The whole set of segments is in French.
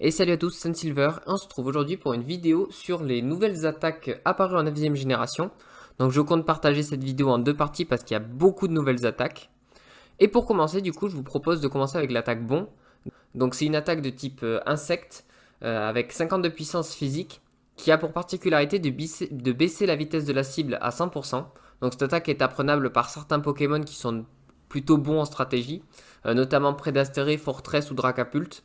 Et salut à tous, Sunsilver, et on se retrouve aujourd'hui pour une vidéo sur les nouvelles attaques apparues en 9ème génération. Donc je compte partager cette vidéo en deux parties parce qu'il y a beaucoup de nouvelles attaques. Et pour commencer, du coup, je vous propose de commencer avec l'attaque Bon. Donc c'est une attaque de type insecte avec 50 de puissance physique qui a pour particularité de baisser la vitesse de la cible à 100%. Donc cette attaque est apprenable par certains Pokémon qui sont plutôt bons en stratégie, notamment Prédastéré, Fortress ou Dracapult,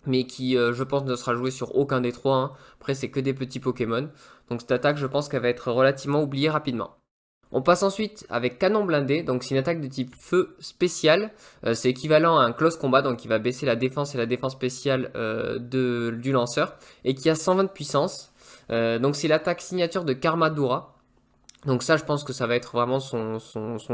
mais qui, je pense, ne sera joué sur aucun des trois, hein. Après, c'est que des petits Pokémon. Donc cette attaque, je pense qu'elle va être relativement oubliée rapidement. On passe ensuite avec Canon Blindé, donc c'est une attaque de type feu spécial. C'est équivalent à un close combat, donc qui va baisser la défense et la défense spéciale du lanceur, et qui a 120 de puissance. Donc c'est l'attaque signature de Karmadura. Donc ça, je pense que ça va être vraiment son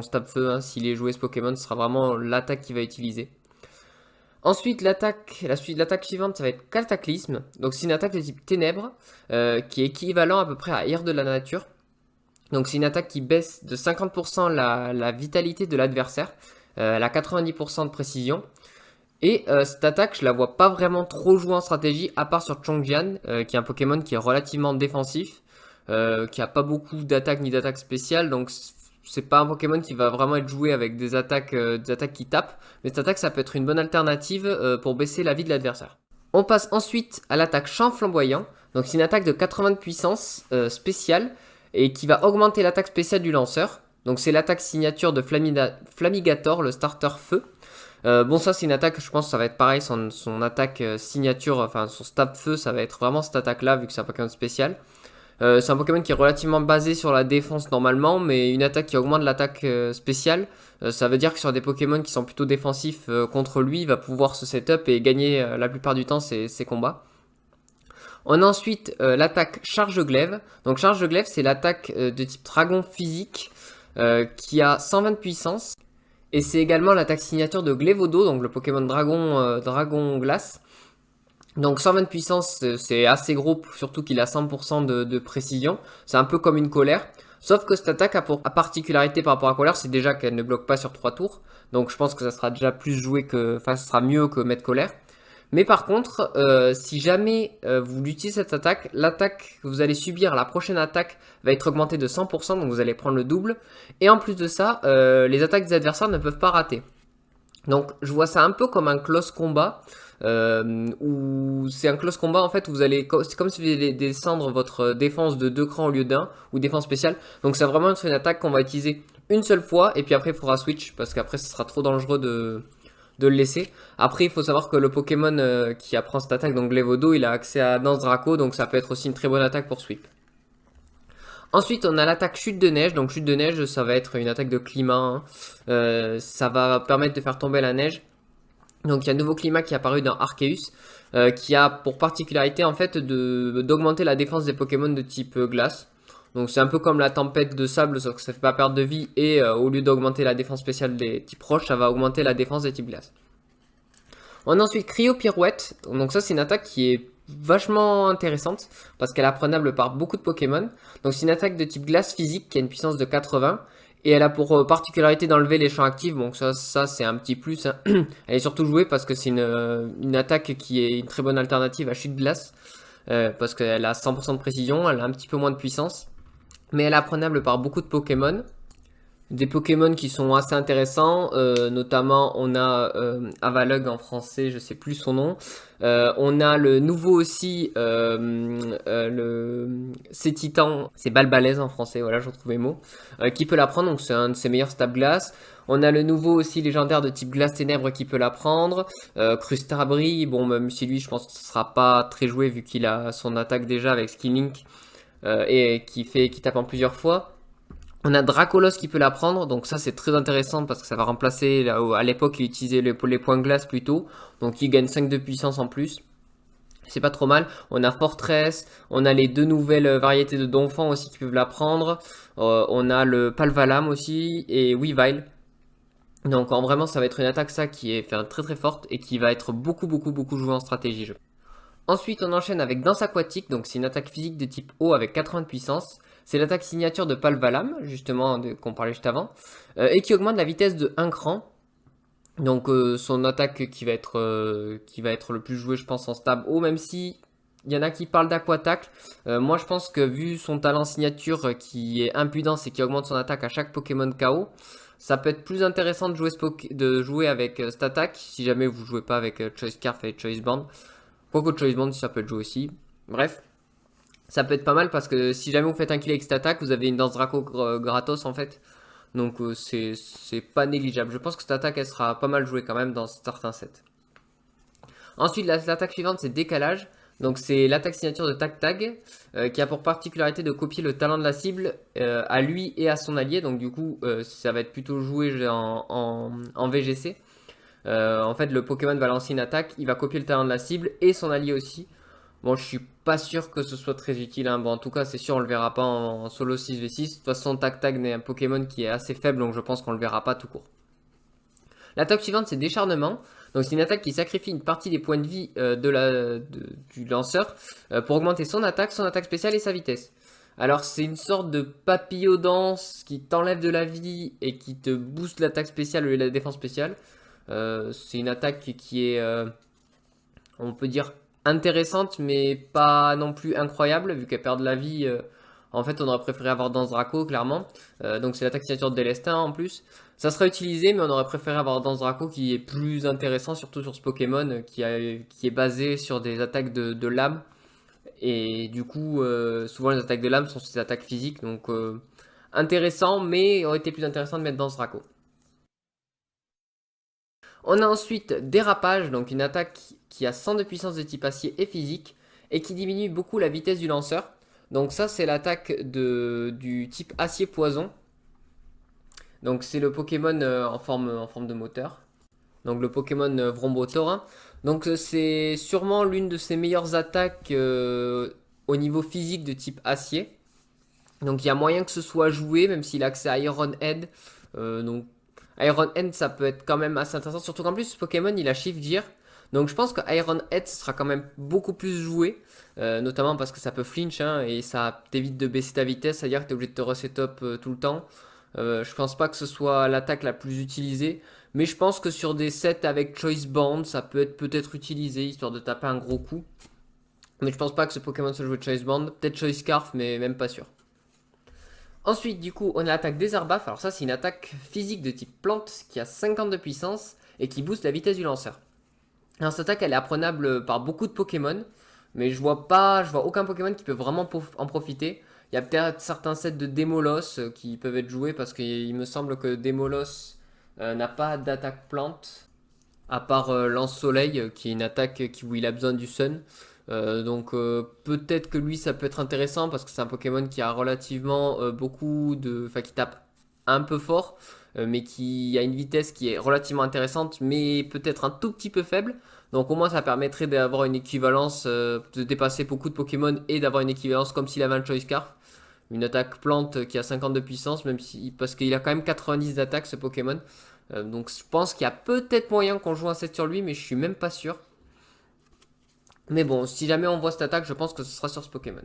stab feu, hein. S'il est joué ce Pokémon, ce sera vraiment l'attaque qu'il va utiliser. Ensuite, l'attaque suivante, ça va être Cataclysme. Donc c'est une attaque de type Ténèbres, qui est équivalent à peu près à Ire de la Nature. Donc c'est une attaque qui baisse de 50% la vitalité de l'adversaire. Elle a 90% de précision. Et cette attaque, je la vois pas vraiment trop jouer en stratégie, à part sur Chongjian, qui est un Pokémon qui est relativement défensif, qui a pas beaucoup d'attaques ni d'attaques spéciales, donc c'est pas un Pokémon qui va vraiment être joué avec des attaques qui tapent, mais cette attaque ça peut être une bonne alternative pour baisser la vie de l'adversaire. On passe ensuite à l'attaque Champ Flamboyant, donc c'est une attaque de 80 de puissance spéciale, et qui va augmenter l'attaque spéciale du lanceur. Donc c'est l'attaque signature de Flamigator, le starter feu. Bon, ça c'est une attaque, je pense que ça va être pareil, son attaque signature, enfin son stab feu, ça va être vraiment cette attaque là, vu que c'est un Pokémon spécial. C'est un Pokémon qui est relativement basé sur la défense normalement, mais une attaque qui augmente l'attaque spéciale, ça veut dire que sur des Pokémon qui sont plutôt défensifs contre lui, il va pouvoir se setup et gagner la plupart du temps ses combats. On a ensuite l'attaque Charge Glaive. Donc Charge Glaive, c'est l'attaque de type dragon physique qui a 120 de puissance. Et c'est également l'attaque signature de Glévodo, donc le Pokémon dragon glace. Donc 120 de puissance, c'est assez gros, surtout qu'il a 100% de précision. C'est un peu comme une colère. Sauf que cette attaque a pour particularité par rapport à colère, c'est déjà qu'elle ne bloque pas sur 3 tours. Donc je pense que ça sera déjà plus joué que... Enfin, ça sera mieux que mettre colère. Mais par contre, si jamais vous l'utilisez cette attaque, l'attaque que vous allez subir, la prochaine attaque va être augmentée de 100%, donc vous allez prendre le double. Et en plus de ça, les attaques des adversaires ne peuvent pas rater. Donc je vois ça un peu comme un close combat, où c'est un close combat en fait où vous allez, c'est comme si vous allez descendre votre défense de 2 crans au lieu d'un, ou défense spéciale. Donc c'est vraiment une attaque qu'on va utiliser une seule fois, et puis après il faudra switch, parce qu'après ce sera trop dangereux de le laisser. Après, il faut savoir que le Pokémon qui apprend cette attaque, donc Glévodo, il a accès à Danse Draco, donc ça peut être aussi une très bonne attaque pour sweep. Ensuite, on a l'attaque Chute de Neige. Donc Chute de Neige, ça va être une attaque de climat, hein. Ça va permettre de faire tomber la neige. Donc il y a un nouveau climat qui est apparu dans Arceus, qui a pour particularité en fait d'augmenter la défense des Pokémon de type glace. Donc c'est un peu comme la tempête de sable, sauf que ça fait pas perdre de vie, et au lieu d'augmenter la défense spéciale des types roches, ça va augmenter la défense des types glace. On a ensuite Cryo Pirouette, donc ça c'est une attaque qui est vachement intéressante, parce qu'elle est apprenable par beaucoup de Pokémon. Donc c'est une attaque de type glace physique qui a une puissance de 80, et elle a pour particularité d'enlever les champs actifs, donc ça c'est un petit plus, hein. Elle est surtout jouée parce que c'est une attaque qui est une très bonne alternative à Chute Glace, parce qu'elle a 100% de précision, elle a un petit peu moins de puissance, mais elle est apprenable par beaucoup de Pokémon. Des Pokémon qui sont assez intéressants, notamment on a Avalugg en français, je sais plus son nom. On a le nouveau aussi, c'est Titan, c'est Balbalaise en français, voilà, je retrouvais le mot, qui peut la prendre, donc c'est un de ses meilleurs stab glace. On a le nouveau aussi légendaire de type glace ténèbres qui peut la prendre. Crustabri, bon même si lui je pense que ce sera pas très joué vu qu'il a son attaque déjà avec Skillink, et qui tape en plusieurs fois. On a Dracolos qui peut la prendre, donc ça c'est très intéressant parce que ça va remplacer, là, à l'époque il utilisait les points glace plutôt, donc il gagne 5 de puissance en plus. C'est pas trop mal. On a Fortress, on a les deux nouvelles variétés de Donphan aussi qui peuvent la prendre. On a le Palvalam aussi et Weavile. Donc vraiment ça va être une attaque ça qui est très très forte et qui va être beaucoup jouée en stratégie. Ensuite, on enchaîne avec Danse Aquatique, donc c'est une attaque physique de type eau avec 80 de puissance. C'est l'attaque signature de Palvalam, justement, qu'on parlait juste avant, et qui augmente la vitesse de 1 cran. Donc son attaque qui va être le plus joué je pense en stab haut, même si il y en a qui parlent d'aquatacle. Moi je pense que vu son talent signature qui est impudence et qui augmente son attaque à chaque Pokémon KO, ça peut être plus intéressant de jouer avec cette attaque si jamais vous jouez pas avec Choice Scarf et Choice Band. Quoique Choice Band ça peut être joué aussi. Bref, ça peut être pas mal parce que si jamais vous faites un kill avec cette attaque, vous avez une danse Draco gratos en fait. Donc c'est pas négligeable. Je pense que cette attaque elle sera pas mal jouée quand même dans certains sets. Ensuite l'attaque suivante c'est décalage. Donc c'est l'attaque signature de Tac Tag qui a pour particularité de copier le talent de la cible à lui et à son allié. Donc du coup ça va être plutôt joué en VGC. En fait le Pokémon va lancer une attaque, il va copier le talent de la cible et son allié aussi. Bon, je suis pas sûr que ce soit très utile, hein. Bon, en tout cas, c'est sûr, on le verra pas en solo 6v6. De toute façon, Tac Tag n'est un Pokémon qui est assez faible, donc je pense qu'on le verra pas tout court. L'attaque suivante, c'est décharnement. Donc, c'est une attaque qui sacrifie une partie des points de vie du lanceur pour augmenter son attaque spéciale et sa vitesse. Alors, c'est une sorte de papillodance qui t'enlève de la vie et qui te booste l'attaque spéciale et la défense spéciale. C'est une attaque qui est, on peut dire, intéressante, mais pas non plus incroyable, vu qu'elle perd de la vie. En fait, on aurait préféré avoir Danse Draco, clairement. Donc, c'est l'attaque signature de Délestin en plus. Ça serait utilisé, mais on aurait préféré avoir Danse Draco qui est plus intéressant, surtout sur ce Pokémon qui est basé sur des attaques de lame. Et du coup, souvent les attaques de lame sont des attaques physiques, donc intéressant, mais aurait été plus intéressant de mettre Danse Draco. On a ensuite Dérapage, donc une attaque qui a 100 de puissance de type acier et physique, et qui diminue beaucoup la vitesse du lanceur. Donc ça c'est l'attaque du type acier poison. Donc c'est le Pokémon en forme de moteur. Donc le Pokémon Vrombotorin. Donc c'est sûrement l'une de ses meilleures attaques au niveau physique de type acier. Donc il y a moyen que ce soit joué, même s'il a accès à Iron Head. Donc Iron Head ça peut être quand même assez intéressant. Surtout qu'en plus ce Pokémon il a Shift Gear. Donc je pense que Iron Head sera quand même beaucoup plus joué. Notamment parce que ça peut flinch hein, et ça t'évite de baisser ta vitesse. C'est-à-dire que tu es obligé de te reset up tout le temps. Je pense pas que ce soit l'attaque la plus utilisée. Mais je pense que sur des sets avec Choice Band, ça peut être peut-être utilisé, histoire de taper un gros coup. Mais je pense pas que ce Pokémon se joue de Choice Band. Peut-être Choice Scarf, mais même pas sûr. Ensuite, du coup, on a l'attaque Désherbaf. Alors ça, c'est une attaque physique de type plante qui a 50 de puissance et qui booste la vitesse du lanceur. Alors cette attaque, elle est apprenable par beaucoup de Pokémon. Mais je vois aucun Pokémon qui peut vraiment en profiter. Il y a peut-être certains sets de Démolos qui peuvent être joués parce qu'il me semble que Démolos n'a pas d'attaque plante, à part Lance Soleil, qui est une attaque où il a besoin du Sun. Donc peut-être que lui ça peut être intéressant parce que c'est un Pokémon qui a relativement beaucoup de... Enfin qui tape un peu fort, mais qui a une vitesse qui est relativement intéressante, mais peut-être un tout petit peu faible. Donc au moins ça permettrait d'avoir une équivalence, de dépasser beaucoup de Pokémon et d'avoir une équivalence comme s'il avait un Choice Scarf. Une attaque plante qui a 50 de puissance, même si parce qu'il a quand même 90 d'attaque ce Pokémon. Donc je pense qu'il y a peut-être moyen qu'on joue un set sur lui, mais je suis même pas sûr. Mais bon, si jamais on voit cette attaque, je pense que ce sera sur ce Pokémon.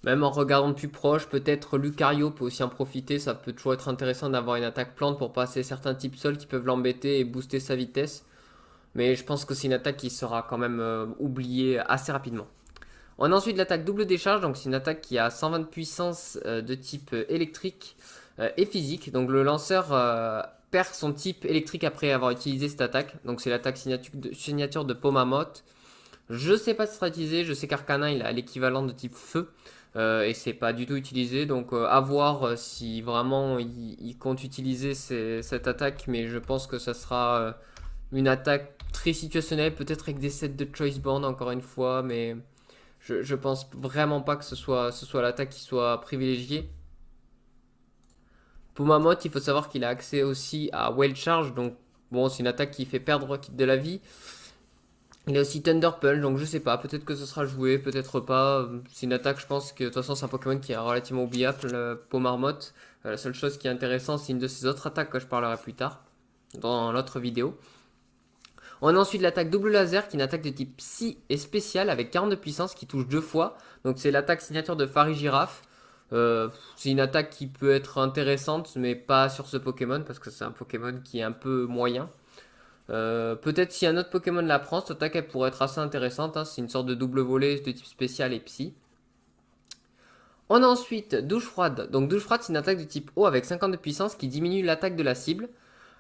Même en regardant de plus proche, peut-être Lucario peut aussi en profiter. Ça peut toujours être intéressant d'avoir une attaque plante pour passer certains types sols qui peuvent l'embêter et booster sa vitesse. Mais je pense que c'est une attaque qui sera quand même oubliée assez rapidement. On a ensuite l'attaque double décharge, donc c'est une attaque qui a 120 de puissance de type électrique et physique. Donc le lanceur perd son type électrique après avoir utilisé cette attaque. Donc c'est l'attaque signature de Pomamote. Je sais pas si ce sera utilisé, je sais qu'Arcana il a l'équivalent de type feu. Et c'est pas du tout utilisé, donc à voir si vraiment il compte utiliser cette attaque, mais je pense que ça sera une attaque très situationnelle, peut-être avec des sets de choice band encore une fois, mais je pense vraiment pas que ce soit l'attaque qui soit privilégiée. Pour Mammoth, il faut savoir qu'il a accès aussi à Wild Charge, donc bon, c'est une attaque qui fait perdre de la vie. Il a aussi Thunder Punch, donc je sais pas, peut-être que ce sera joué, peut-être pas. C'est une attaque, je pense que de toute façon c'est un Pokémon qui est relativement oubliable, Pomarmotte. La seule chose qui est intéressante, c'est une de ses autres attaques que je parlerai plus tard, dans l'autre vidéo. On a ensuite l'attaque double laser, qui est une attaque de type psy et spéciale avec 40 de puissance qui touche deux fois. Donc c'est l'attaque signature de Farigiraf. C'est une attaque qui peut être intéressante, mais pas sur ce Pokémon, parce que c'est un Pokémon qui est un peu moyen. Peut-être si un autre Pokémon la prend, cette attaque elle pourrait être assez intéressante, hein. C'est une sorte de double volée de type spécial et psy. On a ensuite douche froide. Donc douche froide, c'est une attaque de type eau avec 50 de puissance qui diminue l'attaque de la cible.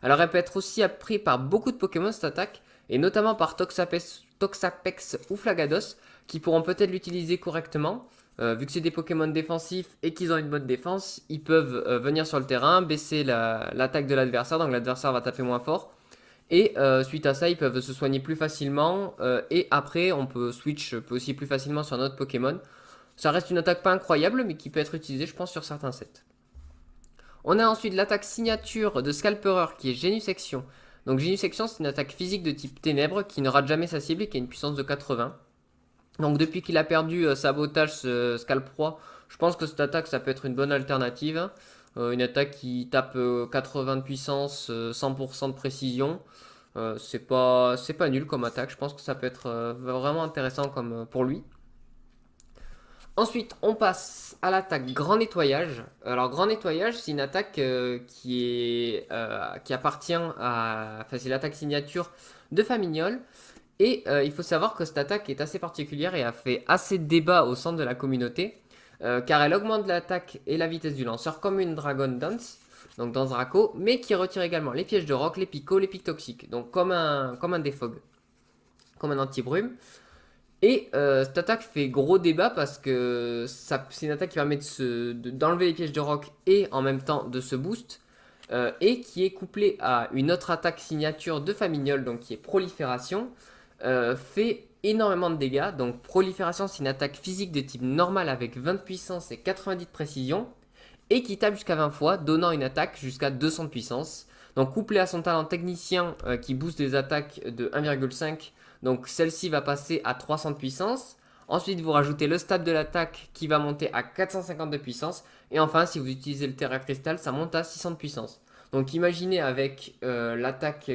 Alors elle peut être aussi apprise par beaucoup de Pokémon cette attaque, et notamment par Toxapex ou Flagados, qui pourront peut-être l'utiliser correctement. Vu que c'est des Pokémon défensifs et qu'ils ont une bonne défense, ils peuvent venir sur le terrain, baisser l'attaque de l'adversaire, donc l'adversaire va taper moins fort. Et suite à ça, ils peuvent se soigner plus facilement. Et après, on peut switch peut aussi plus facilement sur un autre Pokémon. Ça reste une attaque pas incroyable, mais qui peut être utilisée, je pense, sur certains sets. On a ensuite l'attaque signature de Scalperer qui est Génusection. Donc Génusection, c'est une attaque physique de type ténèbres qui ne rate jamais sa cible et qui a une puissance de 80. Donc depuis qu'il a perdu Sabotage Scalproie, je pense que cette attaque, ça peut être une bonne alternative. Une attaque qui tape 80 de puissance, 100% de précision. C'est pas nul comme attaque, je pense que ça peut être vraiment intéressant comme, pour lui. Ensuite, on passe à l'attaque Grand Nettoyage. Alors, Grand Nettoyage, c'est une attaque qui appartient à. Enfin, c'est l'attaque signature de Famignol. Et il faut savoir que cette attaque est assez particulière et a fait assez de débats au sein de la communauté. Car elle augmente l'attaque et la vitesse du lanceur comme une Dragon Dance, donc dans Draco, mais qui retire également les pièges de roc, les picots, les pics toxiques. Donc comme un défog, comme un anti-brume. Et cette attaque fait gros débat parce que c'est une attaque qui permet d'enlever les pièges de roc et en même temps de se boost. Et qui est couplée à une autre attaque signature de Famignol, donc qui est Prolifération, fait énormément de dégâts. Donc Prolifération, c'est une attaque physique de type normal avec 20 de puissance et 90 de précision. Et qui tape jusqu'à 20 fois, donnant une attaque jusqu'à 200 de puissance. Donc couplé à son talent technicien qui booste les attaques de 1,5, donc celle-ci va passer à 300 de puissance. Ensuite, vous rajoutez le stab de l'attaque qui va monter à 450 de puissance. Et enfin, si vous utilisez le Terra Crystal, ça monte à 600 de puissance. Donc imaginez avec l'attaque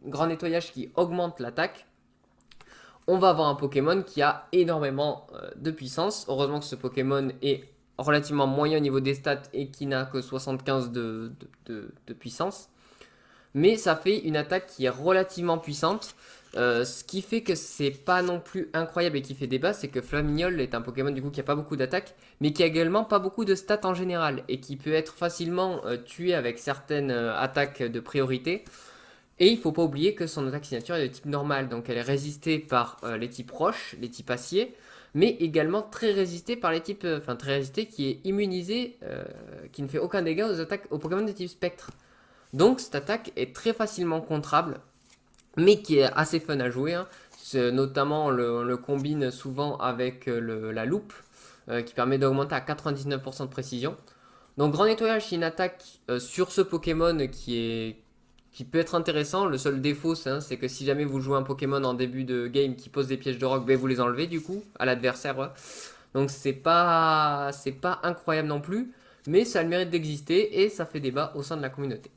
grand nettoyage qui augmente l'attaque, on va avoir un Pokémon qui a énormément de puissance. Heureusement que ce Pokémon est relativement moyen au niveau des stats et qui n'a que 75 de puissance. Mais ça fait une attaque qui est relativement puissante. Ce qui fait que c'est pas non plus incroyable et qui fait débat, c'est que Flamignol est un Pokémon du coup qui a pas beaucoup d'attaques, mais qui a également pas beaucoup de stats en général et qui peut être facilement tué avec certaines attaques de priorité. Et il faut pas oublier que son attaque signature est de type normal, donc elle est résistée par les types roches, les types acier, mais également très résistée par les types, très résistée qui est immunisée, qui ne fait aucun dégât aux attaques aux Pokémon de type spectre. Donc cette attaque est très facilement contrable, mais qui est assez fun à jouer, hein. Notamment on le combine souvent avec la loupe, qui permet d'augmenter à 99% de précision. Donc grand nettoyage, c'est une attaque sur ce Pokémon qui peut être intéressant. Le seul défaut, c'est que si jamais vous jouez un Pokémon en début de game qui pose des pièges de roc, ben vous les enlevez du coup à l'adversaire. Ouais. Donc c'est pas incroyable non plus, mais ça a le mérite d'exister et ça fait débat au sein de la communauté.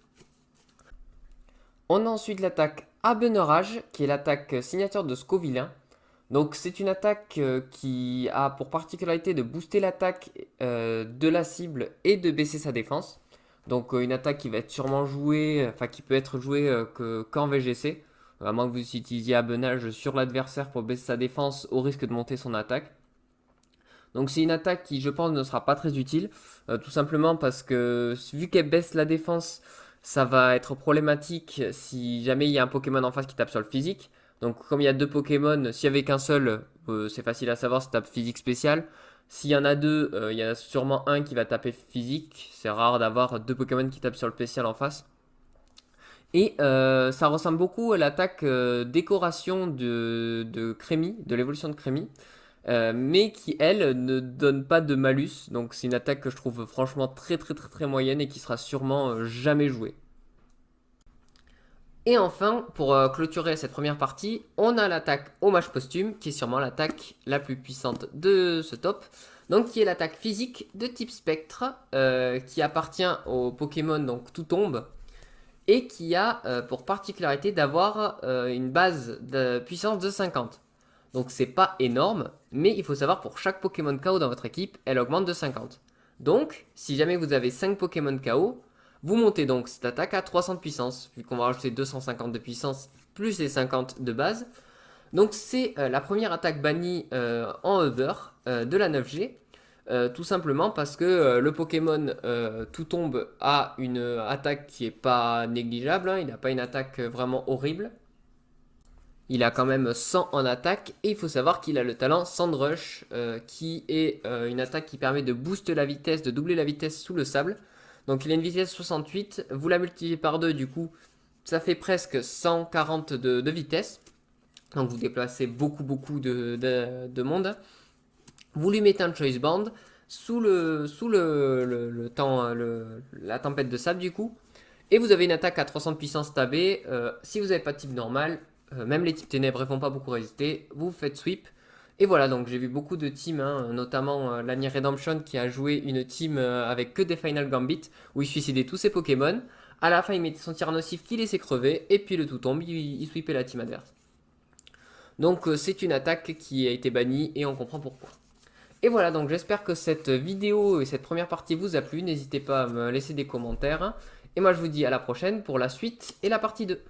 On a ensuite l'attaque Abenerage, qui est l'attaque signature de Scovillain. Donc c'est une attaque qui a pour particularité de booster l'attaque de la cible et de baisser sa défense. Donc une attaque qui va être sûrement jouée, enfin qui peut être jouée qu'en VGC, à moins que vous utilisiez Abenage sur l'adversaire pour baisser sa défense au risque de monter son attaque. Donc c'est une attaque qui je pense ne sera pas très utile, tout simplement parce que vu qu'elle baisse la défense, ça va être problématique si jamais il y a un Pokémon en face qui tape sur le physique. Donc comme il y a deux Pokémon, s'il n'y avait qu'un seul, c'est facile à savoir, ça tape physique spécial. S'il y en a deux, il y en a sûrement un qui va taper physique. C'est rare d'avoir deux Pokémon qui tapent sur le spécial en face. Et ça ressemble beaucoup à l'attaque décoration de Crémy, de l'évolution de Crémy. Mais qui elle ne donne pas de malus, donc c'est une attaque que je trouve franchement très moyenne et qui sera sûrement jamais jouée. Et enfin, pour clôturer cette première partie, on a l'attaque hommage posthume, qui est sûrement l'attaque la plus puissante de ce top. Donc qui est l'attaque physique de type spectre, qui appartient au Pokémon donc tout tombe, et qui a pour particularité d'avoir une base de puissance de 50. Donc c'est pas énorme, mais il faut savoir pour chaque Pokémon KO dans votre équipe, elle augmente de 50. Donc, si jamais vous avez 5 Pokémon KO, vous montez donc cette attaque à 300 de puissance, vu qu'on va rajouter 250 de puissance plus les 50 de base. Donc c'est la première attaque bannie en Uber de la 9G. Tout simplement parce que le Pokémon Tout Tombe a une attaque qui est pas négligeable, hein. Il n'a pas une attaque vraiment horrible. Il a quand même 100 en attaque et il faut savoir qu'il a le talent Sandrush qui est une attaque qui permet de booster la vitesse, de doubler la vitesse sous le sable. Donc il a une vitesse 68, vous la multipliez par 2 du coup ça fait presque 140 de vitesse. Donc vous déplacez beaucoup de monde. Vous lui mettez un choice band sous la tempête de sable du coup. Et vous avez une attaque à 300 de puissance tabée. Si vous n'avez pas de type normal, même les types ténèbres ne vont pas beaucoup résister. Vous faites sweep. Et voilà, donc j'ai vu beaucoup de teams, hein, notamment Lanier Redemption qui a joué une team avec que des Final Gambit, où il suicidait tous ses Pokémon. À la fin, il mettait son tir nocif qui laissait crever, et puis le tout tombe, il sweepait la team adverse. Donc c'est une attaque qui a été bannie, et on comprend pourquoi. Et voilà, donc j'espère que cette vidéo et cette première partie vous a plu. N'hésitez pas à me laisser des commentaires. Et moi je vous dis à la prochaine pour la suite et la partie 2.